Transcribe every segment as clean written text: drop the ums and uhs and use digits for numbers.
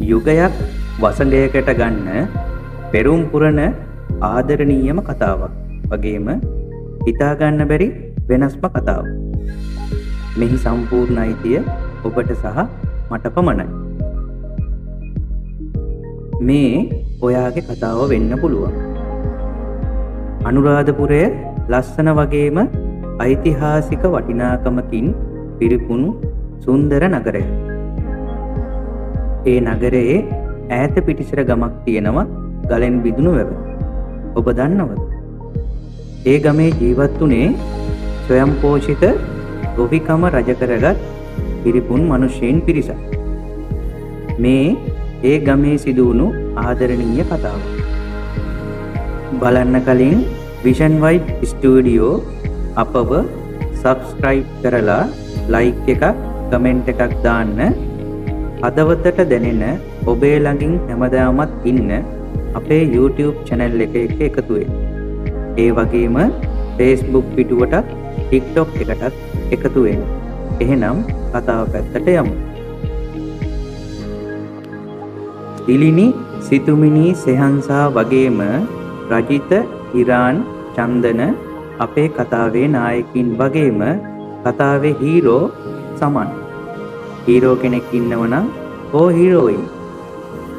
යුගයක් වසඟයකට ගන්න පෙරුම් පුරන ආදරණීයම කතාවක් වගේම හිතා ගන්න බැරි වෙනස්ම කතාවක්. මෙහි සම්පූර්ණ අයිතිය ඔබට සහ මට පමණයි. මේ ඔයාගේ කතාව වෙන්න පුළුවන්. අනුරාධපුරය ලස්සන වගේම ඓතිහාසික වටිනාකමකින් පිරිපුණු සුන්දර නගරයක්. ඒ නගරයේ ඈත පිටිසර ගමක් තියෙනවා ගලෙන් බිඳුණු වැව. ඔබ දන්නවද? ඒ ගමේ ජීවත් වුණේ ස්වයංපෝෂිත ගොවිකම රජ කරගත් පිරිපුන් මිනිසෙයින් පිරිසක්. මේ ඒ ගමේ සිදුවුණු ආදරණීය කතාව. බලන්න කලින් විෂන් වයිබ් ස්ටුඩියෝ අපව සබ්ස්ක්‍රයිබ් කරලා ලයික් එකක් කමෙන්ට් එකක් දාන්න. හදවතට දැනෙන ඔබේ ළඟින් හැමදාමත් ඉන්න අපේ YouTube channel එක එක්ක එකතු වෙන්න. ඒ වගේම Facebook පිටුවටත් TikTok එකටත් එකතු වෙන්න. එහෙනම් කතාව පැත්තට යමු. දිලිනි, සිතුමිනි, සෙහන්සා වගේම රජිත, ඉරාන්, චන්දන අපේ කතාවේ නායකින් වගේම කතාවේ හීරෝ සමන්. හීරෝ කෙනෙක් ඉන්නවනම් හීරෝයින්.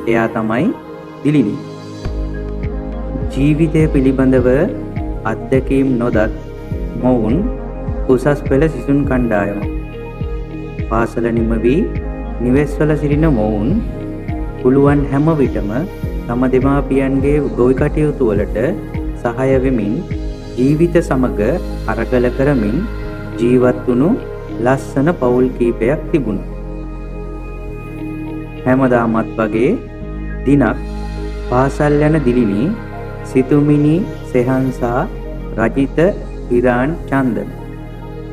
එයා තමයි දිලිනි. ජීවිතය පිළිබඳව අත්දැකීම් නොදත් මොවුන් උසස් පෙළ සිසුන් කණ්ඩායම. පාසල නිම වී නිවෙස්වල සිටින මොවුන් පුළුවන් හැම විටම තම දෙමාපියන්ගේ ගොවි කටයුතු වලට සහාය වෙමින් ජීවිත සමග අරගල කරමින් ජීවත් වුණු ලස්සන පවුල් කීපයක් තිබුණා. හැමදාමත් වගේ දිනක් පාසල් යන දිලිනි, සිතුමිනි, සෙහන්සා, රජිත, ඉරාන්, චන්දන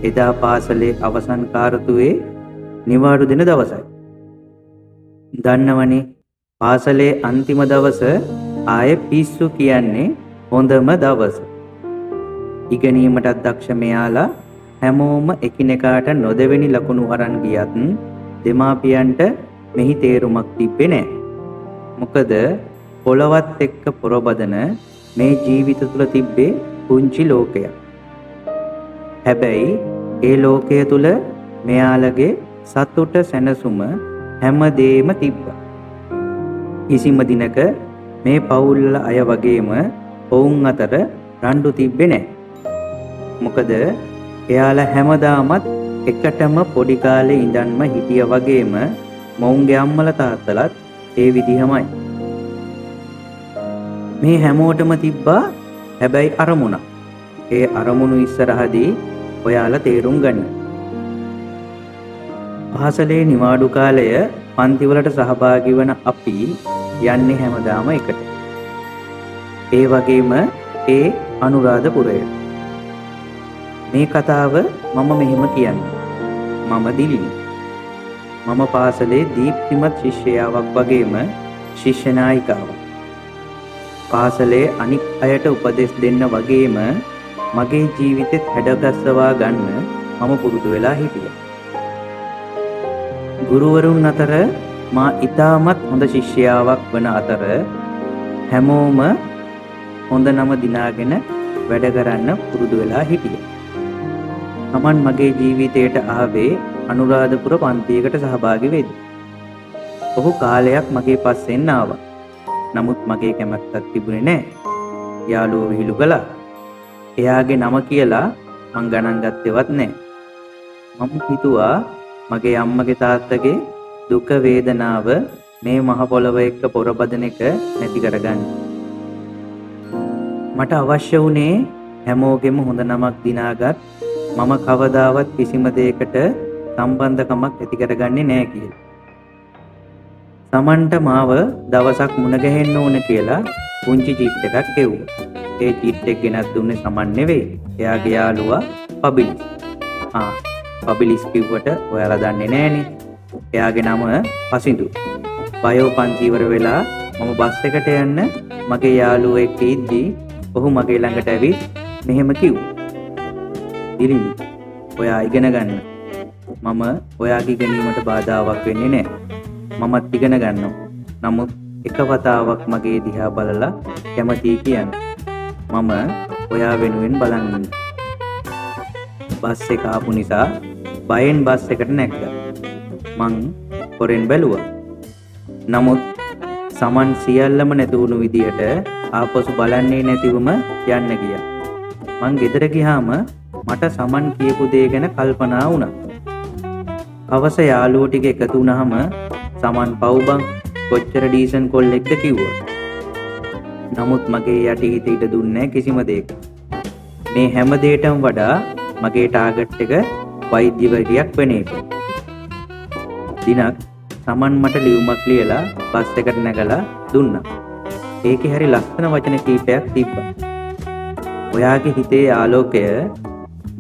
එදා පාසලේ අවසන් කාර්තුවේ නිවාඩු දෙන දවසයි. දන්නවනේ පාසලේ අන්තිම දවස ආයේ පිස්සු කියන්නේ හොඳම දවස. ඉගෙනීමටත් දක්ෂ මෙයාලා හැමෝම එකිනෙකාට නොදෙවෙනි ලකුණු අරන් ගියත් දෙමාපියන්ට මෙහි තේරුමක් තිබ්බේ නැහැ. මොකද පොළවත් එක්ක පොරබදන මේ ජීවිත තුල තිබ්බේ පුංචි ලෝකයක්. හැබැයි ඒ ලෝකය තුල මෙයාලගේ සතුට සැනසුම හැමදේම තිබ්බා. කිසිම දිනක මේ පවුල් අය වගේම ඔවුන් අතර රණ්ඩු තිබ්බේ නැහැ. මොකද එයාලා හැමදාමත් එකටම පොඩි කාලේ ඉඳන්ම හිටිය වගේම මොවුන්ගේ අම්මලා තාත්තලාත් ඒ විදිහමයි. මේ හැමෝටම තිබ්බා හැබැයි අරමුණක්. ඒ අරමුණු ඉස්සරහදී ඔයාලා තේරුම් ගන්න. පාසලේ නිවාඩු කාලය පන්තිවලට සහභාගී වන අපි යන්නේ හැමදාම එකට. ඒ වගේම ඒ අනුරාධපුරය. මේ කතාව මම මෙහෙම කියන්නේ. මම දිලිනි. මම පාසලේ දීප්තිමත් ශිෂ්‍යයාවක් වගේම ශිෂ්‍ය නායිකාවක්. පාසලේ අනික් අයට උපදෙස් දෙන්න වගේම මගේ ජීවිතෙත් හැඩගස්සවා ගන්න මම පුරුදු වෙලා හිටියා. ගුරුවරුන් අතර මා ඉතාමත් හොඳ ශිෂ්‍යයාවක් වන අතර හැමෝම හොඳ නම දිනාගෙන වැඩ කරන්න පුරුදු වෙලා හිටියා. තමන් මගේ ජීවිතයට ආවේ අනුරාධපුර පන්තියකට සහභාගී වෙන්න. ඔහු කාලයක් මගේ පස්සෙන් ආවා. නමුත් මගේ කැමැත්තක් තිබුණේ නැහැ. යාළුවෝ විහිළු කළා. එයාගේ නම කියලා මං ගණන් ගත්තේවත් නැහැ. මම හිතුවා මගේ අම්මගේ තාත්තගේ දුක වේදනාව මේ මහ පොළව එක්ක පොරබදන එක නැති කරගන්න. මට අවශ්‍ය වුණේ හැමෝගෙම හොඳ නමක් දිනාගත් මම කවදාවත් කිසිම දෙයකට සම්බන්ධකමක් ඇති කරගන්නේ නැහැ කියලා. සමන්ට මාව දවසක් මුණ ගැහෙන්න ඕන කියලා පුංචි චීට් එකක් එව්වා. ඒ චීට් එක ගෙනත් දුන්නේ සමන් නෙවෙයි. එයාගේ යාළුවා පබිලිස්. පබිලිස් කිව්වට ඔයාලා දන්නේ නැහනේ. එයාගේ නම පසිඳු. බයෝ පන්ති ඉවර වෙලා මම බස් එකට යන්න මගේ යාළුවෙක් එක්ක ඉද්දී ඔහු මගේ ළඟට ඇවිත් මෙහෙම කිව්වා. දිලිනි, ඔයා ඉගෙන ගන්න. මම ඔයාගේ ඉගෙනීමට බාධාවක් වෙන්නේ නැහැ. මමත් ඉගෙන ගන්නවා. නමුත් එක වතාවක් මගේ දිහා බලලා කැමතියි කියන්න. මම ඔයා වෙනුවෙන් බලන් ඉන්නවා. බස් එක ආපු නිසා බයෙන් බස් එකට නැග්ගා. මං හොරෙන් බැලුවා. නමුත් සමන් සියල්ලම නැති වුණු විදියට ආපසු බලන්නේ නැතිවම යන්න ගියා. මං ගෙදර ගියාම මට සමන් කියපු දේ ගැන කල්පනා වුණා. අවස යාළුවෝ ටික එකතු වුණාම සමන් පව්බං කොච්චර ඩීසන් කොල්ලෙක්ද කිව්වා. නමුත් මගේ යටිහිත ඉඩ දුන්නේ කිසිම දෙයක. මේ හැම දෙයකටම වඩා මගේ ටාගට් එක වෛද්‍යවරියක් වෙන එක. දිනක් සමන් මට ලියුමක් ලියලා බස් එකට නැගලා දුන්නා. ඒකේ හරි ලස්සන වචන කීපයක් තිබ්බා. ඔයාගේ හිතේ ආලෝකය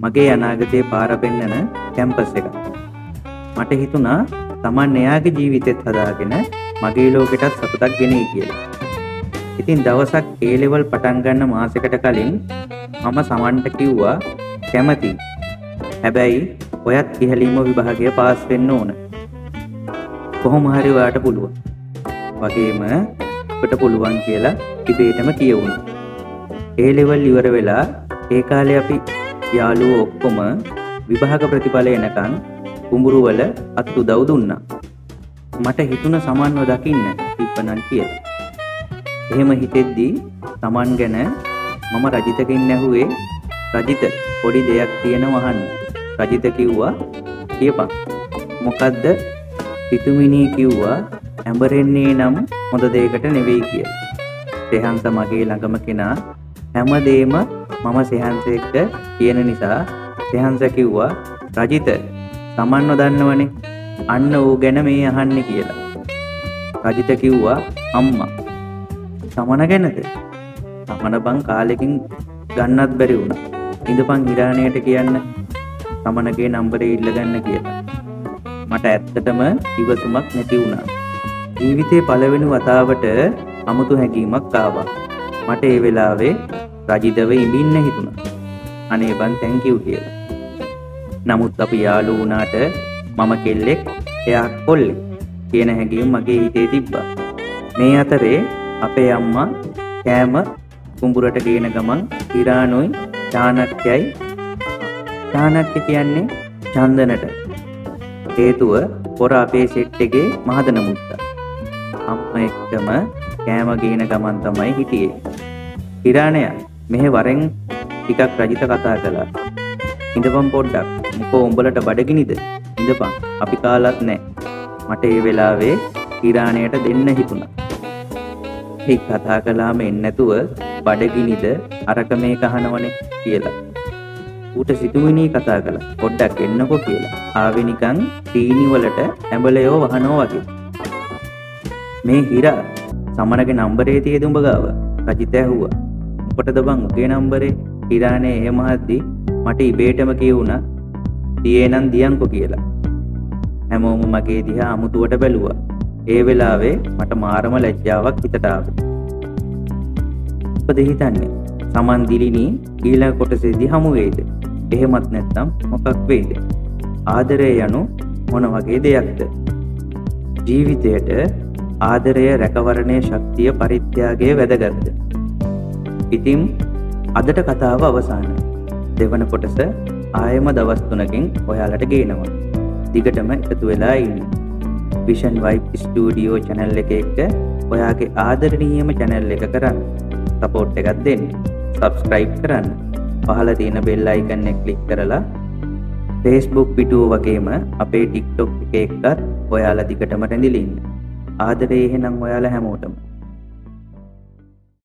මගේ අනාගතේ පාර පෙන්නන කැම්පස් එක. මට හිතුණා සමන් එයාගේ ජීවිතෙත් හදාගෙන මගේ ලෝකෙටත් සතුටක් ගෙනයි කියලා. ඉතින් දවසක් A level පටන් ගන්න මාසෙකට කලින් මම සමන්ට කිව්වා කැමති. හැබැයි ඔයත් ඉහළින්ම විභාගය පාස් වෙන්න ඕන. කොහොම හරි ඔයාට පුළුවන්. වගේම අපිට පුළුවන් කියලා ඉබේටම කියවුණා. A level ඉවර වෙලා ඒ කාලේ අපි යාළුවෝ ඔක්කොම විභාග ප්‍රතිඵල එනකන් කුඹුරු වල අත් උදව් දුන්නා. මට හිතුණ සමන්ව දකින්න තිබ්බනම් කියලා. එහෙම හිතෙද්දී සමන් ගැන මම රජිතකින් ඇහුවේ රජිත පොඩි දෙයක් තියෙනවා අහන්න. රජිත කිව්වා කියපන්. මොකද්ද? පිතුමිනී කිව්වා ඇඹරෙන්නේ නම් හොඳ දෙයකට නෙවෙයි කියලා. සෙහන්ස මගේ ළඟම කෙනා හැමදේම මම සෙහන්ස එක්ක කියන නිසා සෙහන්ස කිව්වා රජිත සමන්ව දන්නවනේ. අන්න ඌ ගැන මේ අහන්නේ කියලා. රජිත කිව්වා අම්මා සමන ගැනද? සමන බං කාලෙකින් ගන්නත් බැරි වුණා. ඉඳපන් හිරාණයට කියන්න සමනගේ නම්බරේ ඉල්ලගන්න කියලා. මට ඇත්තටම ඉවසුමක් නැති වුණා. ජීවිතේ පළවෙනි වතාවට අමුතු හැඟීමක් ආවා. මට ඒ වෙලාවේ රජිතව ඉඳින්න හිතුණා. අනේ බං thank you කියලා. නමුත් අපි යාළුවෝ වුණාට මම කෙල්ලෙක් එයා කොල්ලෙක් කියන හැඟීම මගේ හිතේ තිබ්බා. මේ අතරේ අපේ අම්මා කෑම කුඹුරට ගේන ගමන් ඉරානොයි චානක්‍යයි චානක්‍ය කියන්නේ චන්දනට හේතුව පොර අපේ සෙට් එකේ මහදන මුත්තා. අම්මා එක්කම කෑම ගේන ගමන් තමයි හිටියේ. ඉරානය මෙහෙ වරෙන් ටිකක් රජිත කතා කළා. ඉඳපන් පොඩ්ඩක්. මොකෝ උඹලට බඩගිනිද? ඉඳපන්. අපි කාලත් නැහැ. මට ඒ වෙලාවේ ඉරානයට දෙන්න හිතුණා. ඒ කතා කළාම එන්නේ නැතුව බඩගිනිද අරක මේක අහනවනේ කියලා. ඌට සිතුමිනී කතා කළා. පොඩ්ඩක් එන්නකෝ කියලා. ආවේ නිකන් සීනි වලට ඇඹලයෝ වහනවා වගේ. මේ හිරා සමනගේ නම්බරේ තියෙද උඹ ගාව? රජිත ඇහුවා. මොකටද බං උගේ නම්බරේ? හිරානේ එහෙම හද්දි මට ඉබේටම කියුණා තියේ නම් දියන්කෝ කියලා. හැමෝම මගේ දිහා අමුතුවට බැලුවා. ඒ වෙලාවේ මට මාරම ලැජ්ජාවක් හිතට ආවා. මොකද හිතන්නේ? සමන් දිලිනී ඊළඟ කොටසේදී හමු වෙයිද? එහෙමත් නැත්නම් මොකක් වෙයිද? ආදරය යනු මොන වගේ දෙයක්ද? ජීවිතයට ආදරය රැකවරණයේ ශක්තිය පරිත්‍යාගයේ වැදගත්ද? ඉතින් අදට කතාව අවසానයි. දෙවන කොටස ආයෙම දවස් 3කින් ඔයාලට ගේනවා. දිගටම එකතු වෙලා ඉන්න. Vision Vibe Studio channel එක එක්ක ඔයාගේ ආදරණීයම channel එක කරන්න. support එකක් දෙන්න. subscribe කරන්න. පහළ තියෙන bell icon එක click කරලා Facebook පිටුව වගේම අපේ TikTok එකේ එක්කත් ඔයාලා දිගටම රැඳිලා ඉන්න. ආදරේ එහෙනම් ඔයාලා හැමෝටම